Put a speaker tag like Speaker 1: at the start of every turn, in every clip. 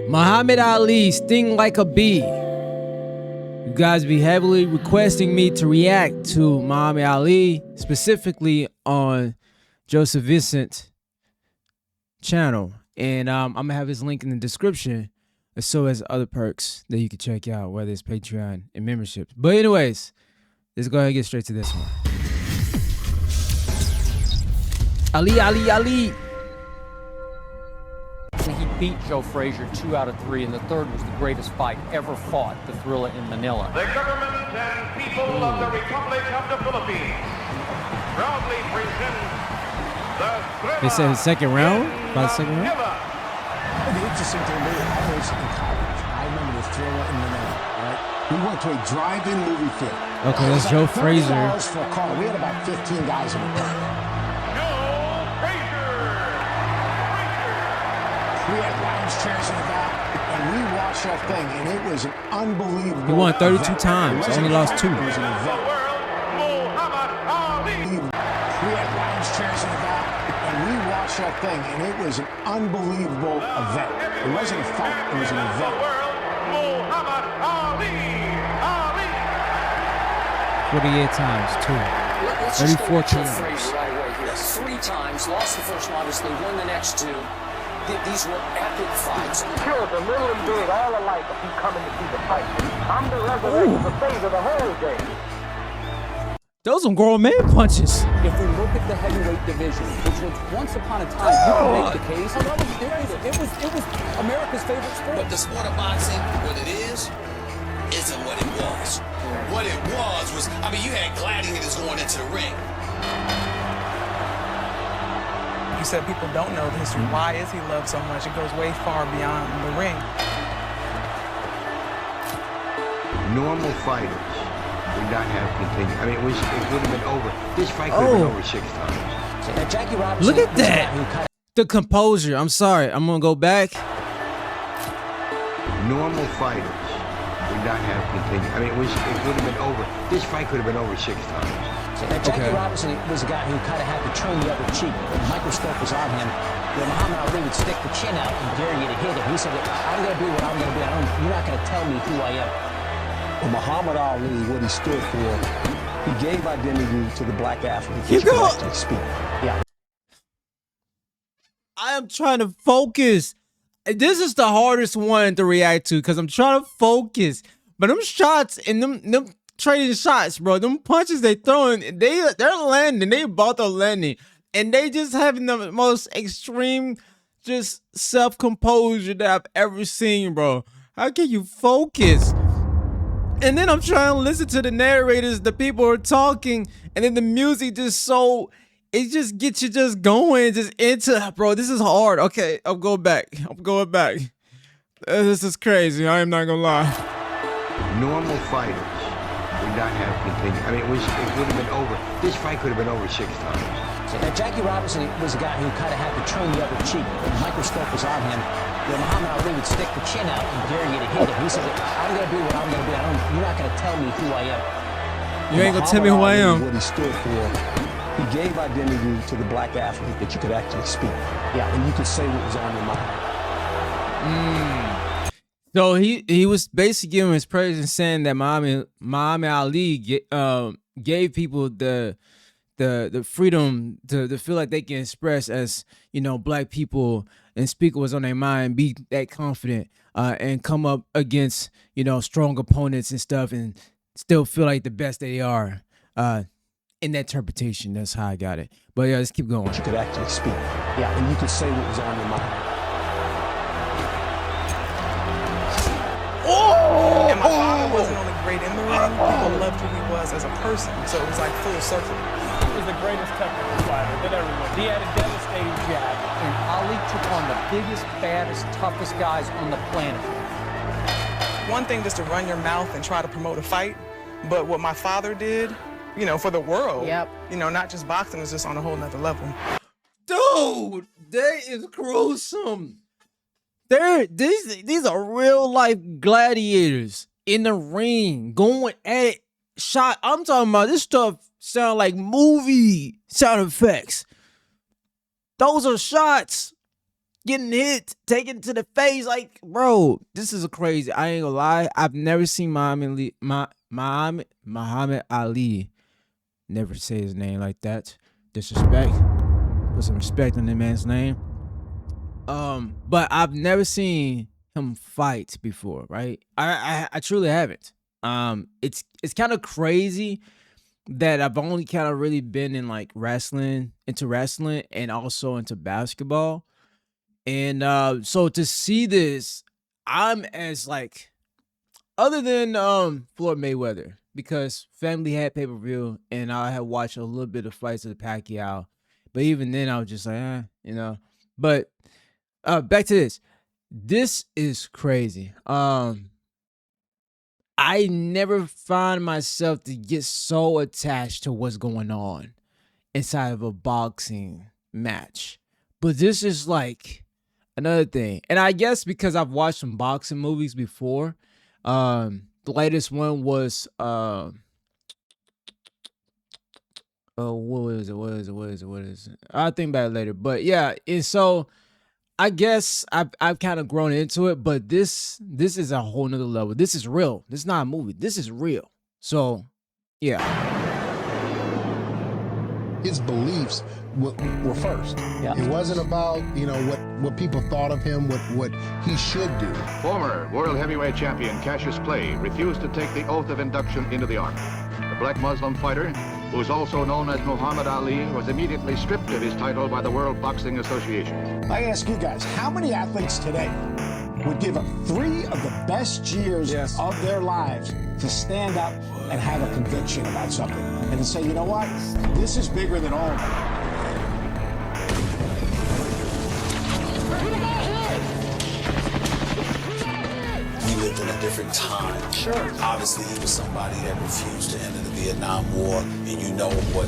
Speaker 1: Muhammad Ali, Sting Like a Bee. You guys be heavily requesting me to react to Muhammad Ali, specifically on Joseph Vincent channel. And I'm going to have his link in the description, as so as other perks that you can check out, whether it's Patreon and memberships. But anyways, let's go ahead and get straight to this one. Ali.
Speaker 2: He beat Joe Frazier 2 out of 3, and the third was the greatest fight ever fought, the Thrilla in Manila.
Speaker 3: The government and people of the Republic of the Philippines proudly present the Thrilla.
Speaker 1: They said the second round? About the second round?
Speaker 4: The interesting thing to me, I was in college. I remember the Thrilla in Manila, right? We went to a drive-in movie theater.
Speaker 1: Okay, that's Joe Frazier.
Speaker 4: $30 for a car. We had about 15 guys in the car. We had lounge chairs in the back, and we watched that thing, and it was an unbelievable.
Speaker 1: He won 32 times, only lost 2.
Speaker 4: It was an event. We had lounge chairs in the back, and we watched that thing, and it was an unbelievable event. It wasn't a fight, it was an event.
Speaker 1: 48 times, 2. 34 times.
Speaker 5: Right away here. 3 times, lost the first one, obviously, won the next 2. These were epic fights.
Speaker 3: Sure, the little and big, all alike, if you coming to see the fight. I'm the resurrection, the phase of the whole day.
Speaker 1: Those some grown man punches.
Speaker 5: If we look at the heavyweight division, which was once upon a time, you can make the case. It was America's favorite sport.
Speaker 6: But the sport of boxing, what it is, isn't what it was. What it was, I mean, you had gladiators going into the ring.
Speaker 7: You said people don't know the history. Why is he loved so much? It goes way far beyond the ring.
Speaker 8: Normal fighters would not have continued. I mean, it would have been over. This fight could have been over 6 times.
Speaker 5: Jackie Robinson,
Speaker 1: look at that. The composure. I'm sorry. I'm going to go back.
Speaker 8: Normal fighters would not have continued. I mean, it would have been over. This fight could have been over 6 times.
Speaker 5: Jackie Robinson was a guy who kind of had to turn the other cheek. When the microscope was on him, when Muhammad Ali would stick the chin out and dare you to hit him, he said, I'm going to be what I'm going to be. You're not going to tell me who I am.
Speaker 4: Well, Muhammad Ali, what he stood for, he gave identity to the black athlete.
Speaker 1: You go.
Speaker 4: Speak. Yeah.
Speaker 1: I am trying to focus. This is the hardest one to react to because I'm trying to focus. But them shots and them trading shots, bro. Them punches they throwing, they're landing. They both are landing. And they just having the most extreme just self-composure that I've ever seen, bro. How can you focus? And then I'm trying to listen to the narrators, the people are talking, and then the music just it just gets you just going, just into, bro, this is hard. Okay, I'm going back. This is crazy. I am not gonna lie.
Speaker 8: Normal fighters would not have continued. I mean, it would have been over. This fight could have been over 6 times.
Speaker 5: Jackie Robinson was a guy who kind of had to turn the other cheek. When the microscope was on him, when Muhammad Ali would stick the chin out and dare you to hit him, he said, I'm going to be what I'm going to be. You're not going to tell me who I am.
Speaker 1: You ain't going to tell me who I am.
Speaker 4: What he stood for, he gave identity to the black athlete that you could actually speak. Yeah, and you could say what was on your mind.
Speaker 1: So he was basically giving his praise and saying that Muhammad Ali gave people the freedom to feel like they can express as, you know, black people and speak what's on their mind, be that confident, and come up against, you know, strong opponents and stuff and still feel like the best they are. In that interpretation, that's how I got it. But yeah, let's keep going.
Speaker 4: You could actually speak. Yeah, and you could say what was on your mind.
Speaker 7: And my father wasn't only great in the ring, people loved who he was as a person. So it was like full circle.
Speaker 2: He was the greatest technical fighter that ever lived. He had a devastating jab, and Ali took on the biggest, baddest, toughest guys on the planet.
Speaker 7: One thing just to run your mouth and try to promote a fight, but what my father did, you know, for the world, you know, not just boxing, is just on a whole nother level.
Speaker 1: Dude, that is gruesome. These are real life gladiators in the ring going at it. Shot. I'm talking about this stuff sound like movie sound effects. Those are shots. getting hit, taken to the face. Like, bro, this is a crazy. I ain't gonna lie. I've never seen Muhammad Ali. Never say his name like that. Disrespect. Put some respect on that man's name. But I've never seen him fight before, right? I truly haven't. It's kind of crazy that I've only kind of really been in like into wrestling and also into basketball. And so to see this, I'm as like, other than Floyd Mayweather, because family had pay-per-view and I had watched a little bit of fights of the Pacquiao, but even then I was just like, you know. But back to this. This is crazy. I never find myself to get so attached to what's going on inside of a boxing match. But this is like another thing. And I guess because I've watched some boxing movies before, the latest one was what is it? I'll think about it later. But yeah, and so I guess I've kind of grown into it, but this is a whole nother level. This is real. This is not a movie. This is real. So, yeah.
Speaker 4: His beliefs were first.
Speaker 5: Yeah.
Speaker 4: It wasn't about, what people thought of him, what he should do.
Speaker 3: Former world heavyweight champion Cassius Clay refused to take the oath of induction into the Army. The black Muslim fighter, who is also known as Muhammad Ali, was immediately stripped of his title by the World Boxing Association.
Speaker 4: I ask you guys, how many athletes today would give up 3 of the best years of their lives to stand up and have a conviction about something and to say, you know what, this is bigger than all of them.
Speaker 6: We lived in a different time. Sure. Obviously, he was somebody that refused to enter the Vietnam War, and you know what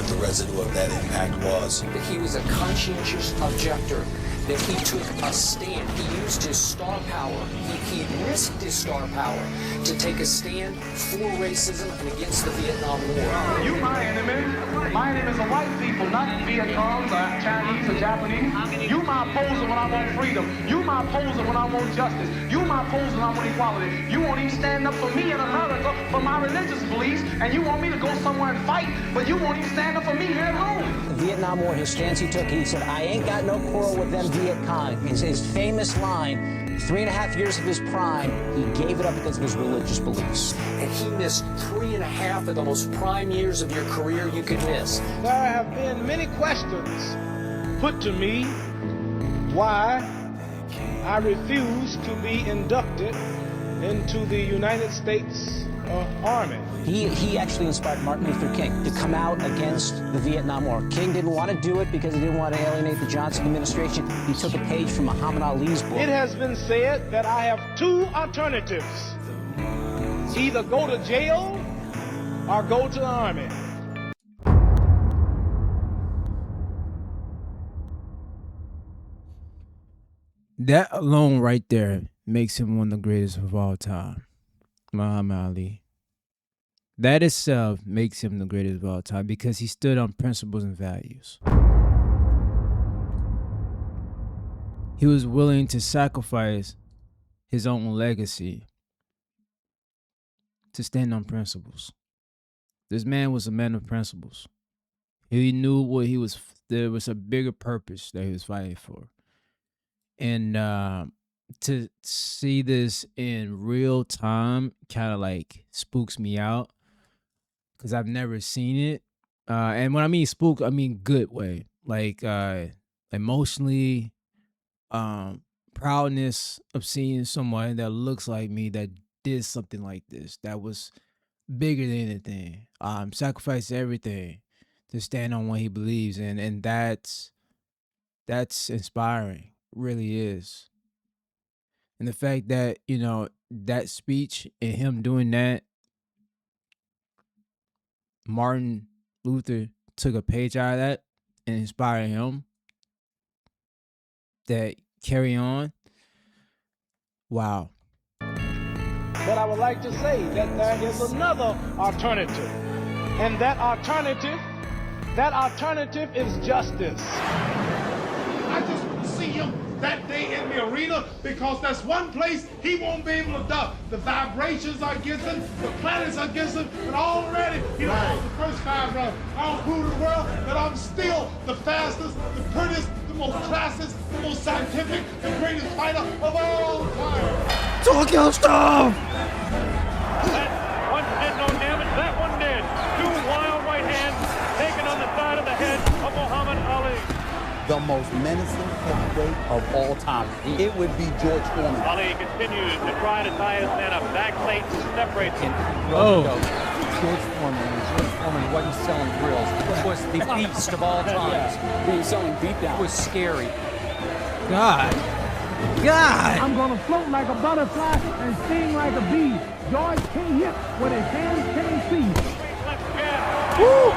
Speaker 6: the residue of that impact was.
Speaker 2: That he was a conscientious objector, that he took a stand. He used his star power. He risked his star power to take a stand for racism and against the Vietnam War.
Speaker 3: You my enemy. My enemies are white people, not Vietnamese or Chinese or Japanese. You my opposer when I want freedom. You my opposer when I want justice. You my opposer when I want equality. You won't even stand up for me in America for my religious beliefs, and you want me to go somewhere and fight, but you won't even stand up for me here at home.
Speaker 5: The Vietnam War, his stance he took, he said, I ain't got no quarrel with them Viet Cong. His famous line, 3.5 years of his prime, he gave it up because of his religious beliefs.
Speaker 2: And he missed 3.5 of the most prime years of your career you could miss.
Speaker 9: There have been many questions put to me why I refuse to be inducted into the United States Army.
Speaker 5: He actually inspired Martin Luther King to come out against the Vietnam War. King didn't want to do it because he didn't want to alienate the Johnson administration. He took a page from Muhammad Ali's book.
Speaker 9: It has been said that I have 2 alternatives. Either go to jail or go to the Army.
Speaker 1: That alone right there makes him one of the greatest of all time. Muhammad Ali. That itself makes him the greatest of all time because he stood on principles and values. He was willing to sacrifice his own legacy to stand on principles. This man was a man of principles. He knew what he was. There was a bigger purpose that he was fighting for. And to see this in real time kind of like spooks me out because I've never seen it. And when I mean spook, I mean good way. Like emotionally, proudness of seeing someone that looks like me that did something like this, that was bigger than anything. Sacrificed everything to stand on what he believes in, and that's inspiring. Really is. And the fact that, that speech and him doing that, Martin Luther took a page out of that and inspired him that carry on. Wow.
Speaker 9: But I would like to say that there is another alternative. And that alternative is justice.
Speaker 3: I just want to see him
Speaker 9: the arena because that's one place he won't be able to duck. The vibrations are against him, the planets are against him, and already he lost the first 5 rounds. I'll prove to the world that I'm still the fastest, the prettiest, the most classist, the most scientific, the greatest fighter of all time.
Speaker 1: Talk your stuff!
Speaker 10: That one did no damage, that one did. 2 wild right hands taken on the side of the head of Muhammad Ali.
Speaker 11: The most menacing heavyweight of all time. It would be George Foreman.
Speaker 10: Ali continues to try to tie his man up. Back plate separates him.
Speaker 11: George Foreman wasn't selling grills. It was the beast of all times.
Speaker 5: He was selling beatdown.
Speaker 11: It was scary.
Speaker 1: God.
Speaker 9: I'm gonna float like a butterfly and sting like a bee. George can't hit what his hands can't see.
Speaker 1: Woo.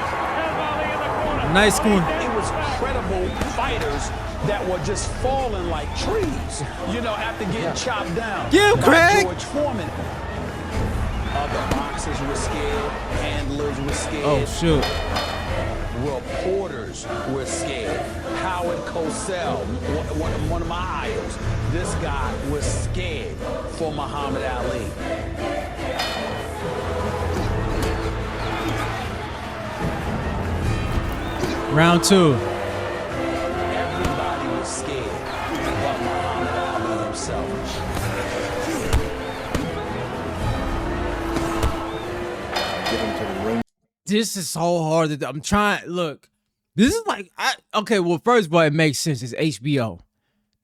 Speaker 1: Nice one.
Speaker 4: It was credible fighters that were just falling like trees, you know, after getting chopped down.
Speaker 1: Give him, Craig!
Speaker 4: George Foreman. Other boxers were scared, handlers were scared.
Speaker 1: Oh, shoot.
Speaker 4: Reporters were scared. Howard Cosell, one of my idols, this guy was scared for Muhammad Ali.
Speaker 1: Round 2.
Speaker 4: Everybody was scared but Muhammad Ali himself.
Speaker 8: Get him to the ring.
Speaker 1: This is so hard. I'm trying. Look, this is like, okay, well, first of all, it makes sense. It's HBO.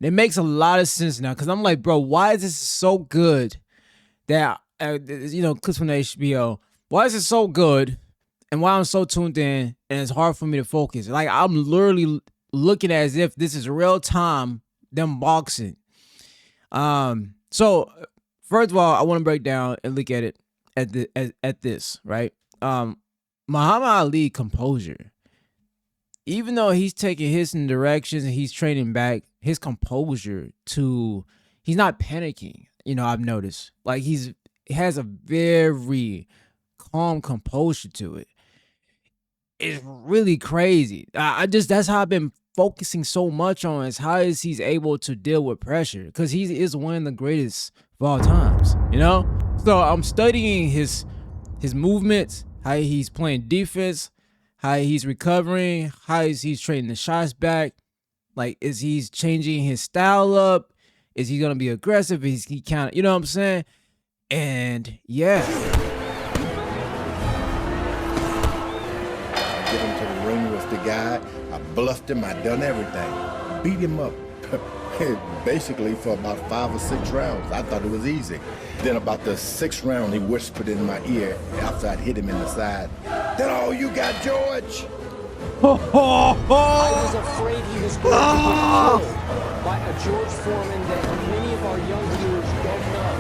Speaker 1: It makes a lot of sense now because I'm like, bro, why is this so good that, clips from the HBO, why is it so good and why I'm so tuned in and it's hard for me to focus? Like, I'm literally looking as if this is real time, them boxing. So, first of all, I want to break down and look at it at this, right? Muhammad Ali composure. Even though he's taking hits and directions and he's training back, his composure he's not panicking. I've noticed. Like he has a very calm composure to it. It's really crazy. That's how I've been focusing so much on is how is he's able to deal with pressure because he is one of the greatest of all times, So I'm studying his movements, how he's playing defense, how he's recovering, how he's trading the shots back. Like, is he changing his style up? Is he going to be aggressive? Is he kind of, you know what I'm saying? And yeah.
Speaker 8: Get him to the ring with the guy. I bluffed him. I done everything. Beat him up. Basically for about 5 or 6 rounds. I thought it was easy. Then about the 6th round, he whispered in my ear after I'd hit him in the side. That all you got, George?
Speaker 5: I was afraid he was going to get killed by a George Foreman that many of our young viewers don't know.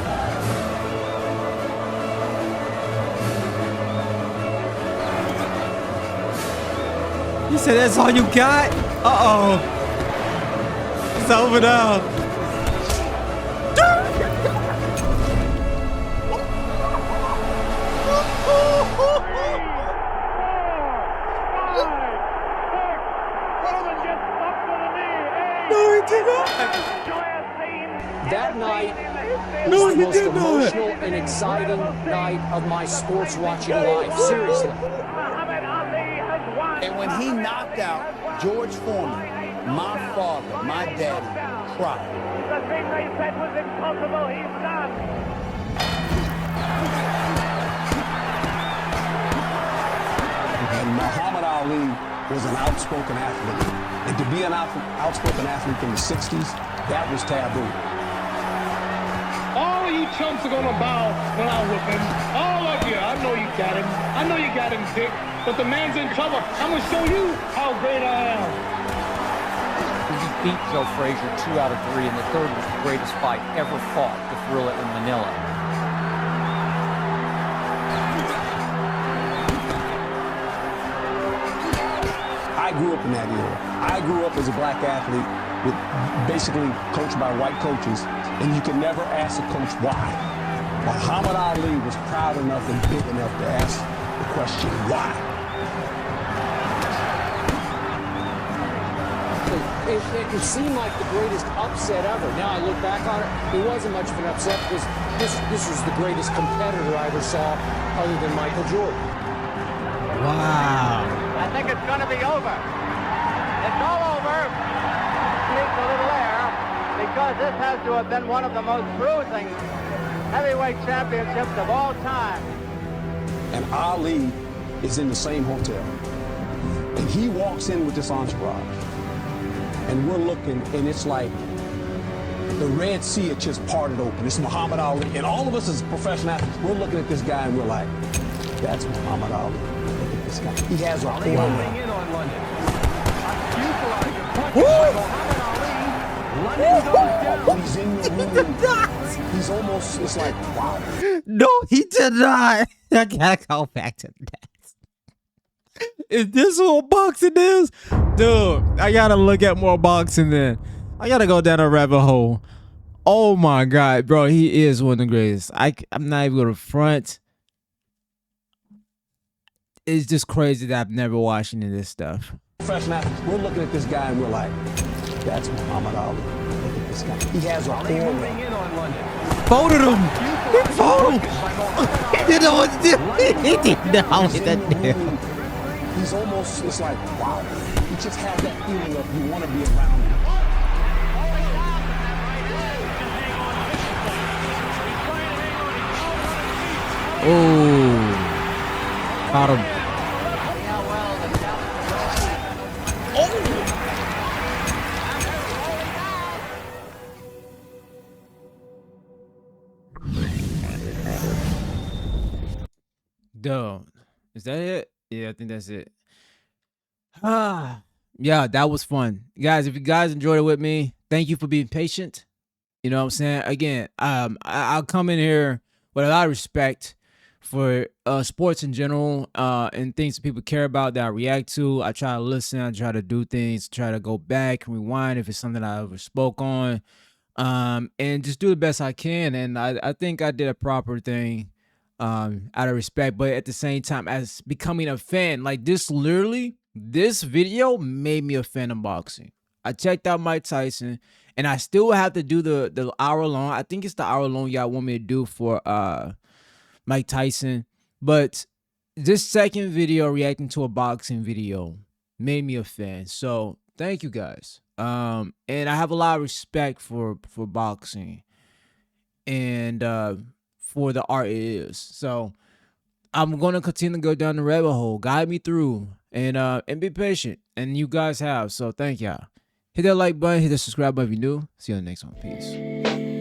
Speaker 1: You said that's all you got? Uh-oh. It's over now.
Speaker 5: That night was the most emotional and exciting night of my sports watching life. Seriously.
Speaker 4: And when he knocked out George Foreman, my father, my daddy, cried.
Speaker 10: The thing they said was impossible, he's done.
Speaker 4: And Muhammad Ali was an outspoken athlete. And to be an outspoken athlete in the 60s, that was taboo.
Speaker 9: All of you chumps are gonna bow when I whip him. All of you. I know you got him. I know you got him, Dick. But the man's in trouble. I'm gonna show you how great I am.
Speaker 11: He beat Joe Frazier 2 out of 3, and the third was the greatest fight ever fought, the Thrilla in Manila.
Speaker 4: I grew up in that era. I grew up as a black athlete, basically coached by white coaches, and you can never ask a coach why. Muhammad Ali was proud enough and big enough to ask the question, why?
Speaker 2: it seemed like the greatest upset ever. Now I look back on it, it wasn't much of an upset because this was the greatest competitor I ever saw other than Michael Jordan.
Speaker 1: Wow.
Speaker 12: I think it's going to be over. It's all over. Needs a little air because this has to have been one of the most bruising heavyweight championships of all time.
Speaker 4: And Ali is in the same hotel. And he walks in with this entourage. And we're looking, and it's like the Red Sea had just parted open. It's Muhammad Ali. And all of us as professional athletes, we're looking at this guy and we're like, that's Muhammad Ali. Look at this guy. He has our
Speaker 12: Ali
Speaker 4: aura.
Speaker 12: in on London. London goes down.
Speaker 4: He's in the room. He's almost, it's like, wow.
Speaker 1: No, he did not. I gotta go back to that. Is this what boxing is? Dude, I gotta look at more boxing then. I gotta go down a rabbit hole. Oh my God, bro, he is one of the greatest. I'm not even gonna front. It's just crazy that I've never watched any of this stuff.
Speaker 4: Professional athletes, we're looking at this guy and we're like, that's Muhammad Ali. Look at this guy. He has our
Speaker 12: Ali
Speaker 4: aura.
Speaker 12: moving in on London.
Speaker 1: Folded him. He folded him. He didn't know what to do. He didn't know what to do.
Speaker 4: He's almost, it's like, wow. He just has that feeling of you want to be around him.
Speaker 1: Oh, caught him. Dude, is that it? Yeah, I think that's it. Yeah, that was fun. Guys, if you guys enjoyed it with me, thank you for being patient. You know what I'm saying? Again, I'll come in here with a lot of respect for sports in general and things that people care about that I react to. I try to listen, I try to do things, try to go back and rewind if it's something I ever spoke on, and just do the best I can. And I think I did a proper thing out of respect, but at the same time as becoming a fan. Like this video made me a fan of boxing. I checked out Mike Tyson, and I still have to do the hour long. I think it's the hour long y'all want me to do for Mike Tyson, but this second video reacting to a boxing video made me a fan. So thank you guys. And I have a lot of respect for boxing and for the art it is. So I'm gonna continue to go down the rabbit hole. Guide me through and be patient. And you guys have. So thank y'all. Hit that like button, hit the subscribe button if you're new. See you on the next one. Peace.